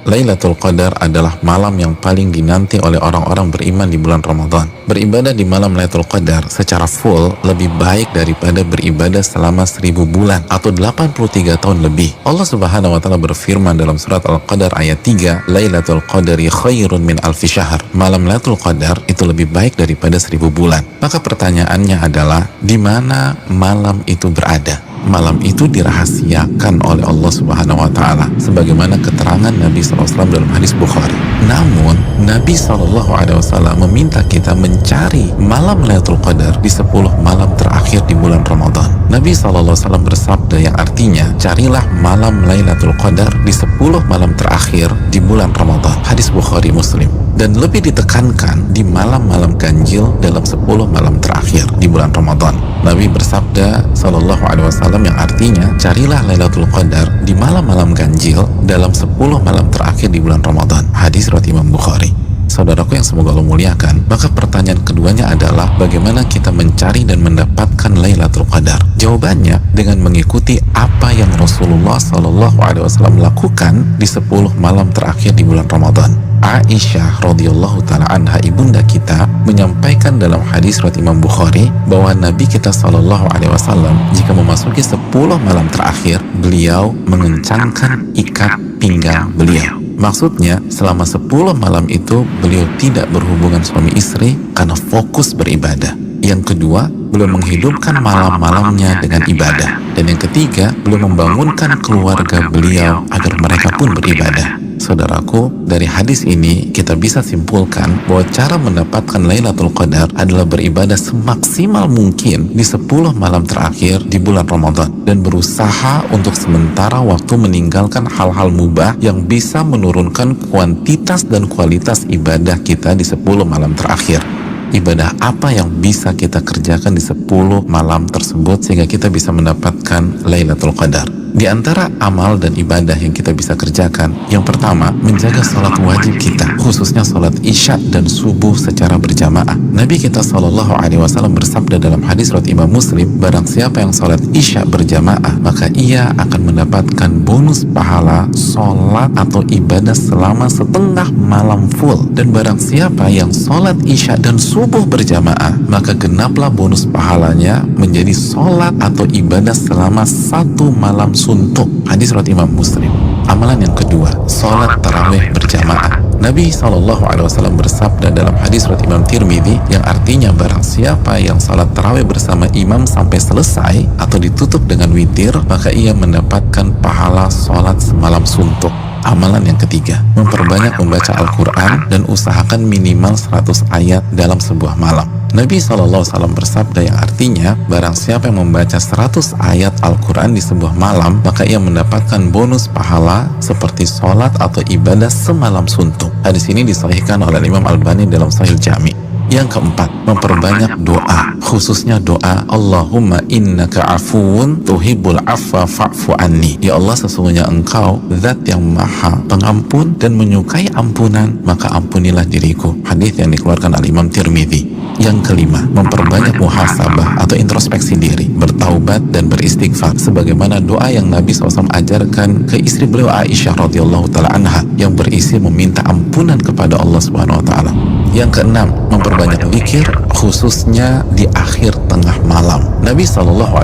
Lailatul Qadar adalah malam yang paling dinanti oleh orang-orang beriman di bulan Ramadan. Beribadah di malam Lailatul Qadar secara full lebih baik daripada beribadah selama 1000 bulan atau 83 tahun lebih. Allah Subhanahu wa taala berfirman dalam surat Al-Qadar ayat 3, Lailatul Qadari khairun min alfi syahr. Malam Lailatul Qadar itu lebih baik daripada 1000 bulan. Maka pertanyaannya adalah, di mana malam itu berada? Malam itu dirahasiakan oleh Allah Subhanahu wa taala sebagaimana keterangan Nabi SAW dalam hadis Bukhari. Namun Nabi SAW meminta kita mencari malam Lailatul Qadar di 10 malam terakhir di bulan Ramadan. Nabi SAW bersabda yang artinya, carilah malam Lailatul Qadar di 10 malam terakhir di bulan Ramadan. Hadis Bukhari Muslim. Dan lebih ditekankan di malam-malam ganjil dalam 10 malam terakhir di bulan Ramadan. Nabi bersabda SAW yang artinya, carilah Lailatul Qadar di malam-malam ganjil dalam 10 malam terakhir di bulan Ramadan. Hadis riwayat Imam Bukhari. Saudaraku yang semoga Allah muliakan, maka pertanyaan keduanya adalah bagaimana kita mencari dan mendapatkan Lailatul Qadar? Jawabannya dengan mengikuti apa yang Rasulullah SAW lakukan di 10 malam terakhir di bulan Ramadan. Aisyah radhiyallahu taala anha, ibunda kita, menyampaikan dalam hadis riwayat Imam Bukhari bahwa Nabi kita SAW jika memasuki 10 malam terakhir, beliau mengencangkan ikat pinggang beliau. Maksudnya selama 10 malam itu beliau tidak berhubungan suami istri karena fokus beribadah. Yang kedua, beliau menghidupkan malam-malamnya dengan ibadah. Dan yang ketiga, beliau membangunkan keluarga beliau agar mereka pun beribadah. Saudaraku, dari hadis ini kita bisa simpulkan bahwa cara mendapatkan Lailatul Qadar adalah beribadah semaksimal mungkin di 10 malam terakhir di bulan Ramadan dan berusaha untuk sementara waktu meninggalkan hal-hal mubah yang bisa menurunkan kuantitas dan kualitas ibadah kita di 10 malam terakhir. Ibadah apa yang bisa kita kerjakan di 10 malam tersebut sehingga kita bisa mendapatkan Lailatul Qadar? Di antara amal dan ibadah yang kita bisa kerjakan, yang pertama, menjaga sholat wajib kita, khususnya sholat isya dan subuh secara berjamaah. Nabi kita SAW bersabda dalam hadis riwayat Imam Muslim, barang siapa yang sholat isya berjamaah, maka ia akan mendapatkan bonus pahala sholat atau ibadah selama setengah malam full. Dan barang siapa yang sholat isya dan subuh berjamaah, maka genaplah bonus pahalanya menjadi sholat atau ibadah selama 1 malam suntuk. Hadis riwayat Imam Muslim. Amalan yang kedua, sholat tarawih berjamaah. Nabi SAW bersabda dalam hadis riwayat Imam Tirmidzi yang artinya barang siapa yang sholat tarawih bersama imam sampai selesai atau ditutup dengan witir, maka ia mendapatkan pahala sholat semalam suntuk. Amalan yang ketiga, memperbanyak membaca Al-Quran dan usahakan minimal 100 ayat dalam sebuah malam. Nabi SAW bersabda yang artinya barang siapa yang membaca 100 ayat Al-Quran di sebuah malam, maka ia mendapatkan bonus pahala seperti sholat atau ibadah semalam suntuk. Hadis ini disahihkan oleh Imam Albani dalam Sahih Jami. Yang keempat, memperbanyak doa, khususnya doa Allahumma innaka afuun tuhibbul afwa fa'fu anni. Ya Allah, sesungguhnya engkau zat yang maha pengampun dan menyukai ampunan, maka ampunilah diriku. Hadis yang dikeluarkan oleh Imam Tirmidzi. Yang kelima, memperbanyak muhasabah atau introspeksi diri, bertaubat dan beristighfar sebagaimana doa yang Nabi SAW ajarkan ke istri beliau Aisyah radhiyallahu taala anha yang berisi meminta ampunan kepada Allah Subhanahu wa taala. Yang keenam, memperbanyak zikir khususnya di akhir tengah malam. Nabi SAW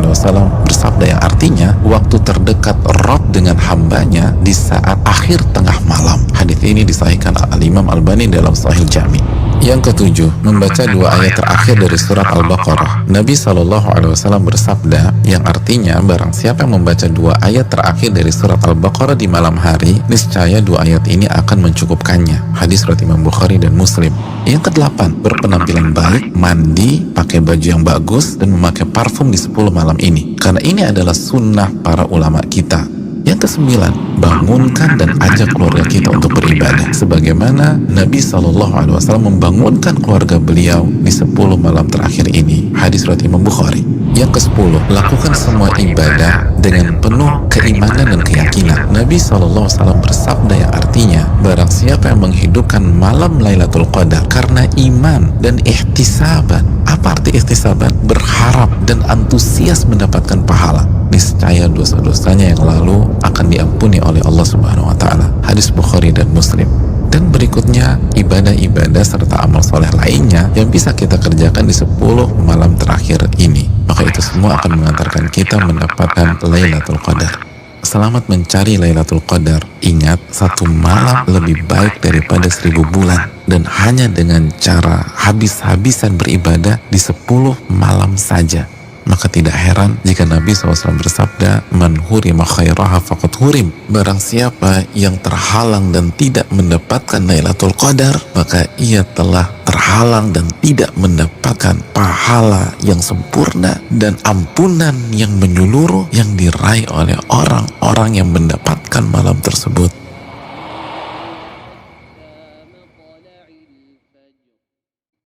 bersabda yang artinya waktu terdekat Rabb dengan hambanya di saat akhir tengah malam. Hadis ini disahihkan oleh Imam Albani dalam Sahih Jami. Yang ketujuh, membaca 2 ayat terakhir dari surat Al-Baqarah. Nabi SAW bersabda yang artinya barang siapa yang membaca 2 ayat terakhir dari surat Al-Baqarah di malam hari, niscaya 2 ayat ini akan mencukupkannya. Hadis riwayat Imam Bukhari dan Muslim. Yang kedelapan, berpenampilan baik, mandi, pakai baju yang bagus, dan memakai parfum di 10 malam ini. Karena ini adalah sunnah para ulama kita. Yang kesembilan, bangunkan dan ajak keluarga kita untuk beribadah sebagaimana Nabi SAW membangunkan keluarga beliau di 10 malam terakhir ini. Hadis riwayat Imam Bukhari. Yang ke-10, lakukan semua ibadah dengan penuh keimanan dan keyakinan. Nabi SAW bersabda yang artinya barang siapa yang menghidupkan malam Lailatul Qadar karena iman dan ihtisaban. Apa arti ihtisaban? Berharap dan antusias mendapatkan pahala, niscaya dosa-dosanya yang lalu akan diampuni oleh Allah Subhanahu wa taala. Hadis Bukhari dan Muslim. Dan berikutnya ibadah-ibadah serta amal soleh lainnya yang bisa kita kerjakan di 10 malam terakhir ini. Maka itu semua akan mengantarkan kita mendapatkan Lailatul Qadar. Selamat mencari Lailatul Qadar. Ingat, 1 malam lebih baik daripada 1000 bulan. Dan hanya dengan cara habis-habisan beribadah di 10 malam saja. Maka tidak heran jika Nabi SAW bersabda, man hurima khairaha faqad hurim. Barang siapa yang terhalang dan tidak mendapatkan Lailatul Qadar, maka ia telah terhalang dan tidak mendapatkan pahala yang sempurna dan ampunan yang menyeluruh yang diraih oleh orang-orang yang mendapatkan malam tersebut.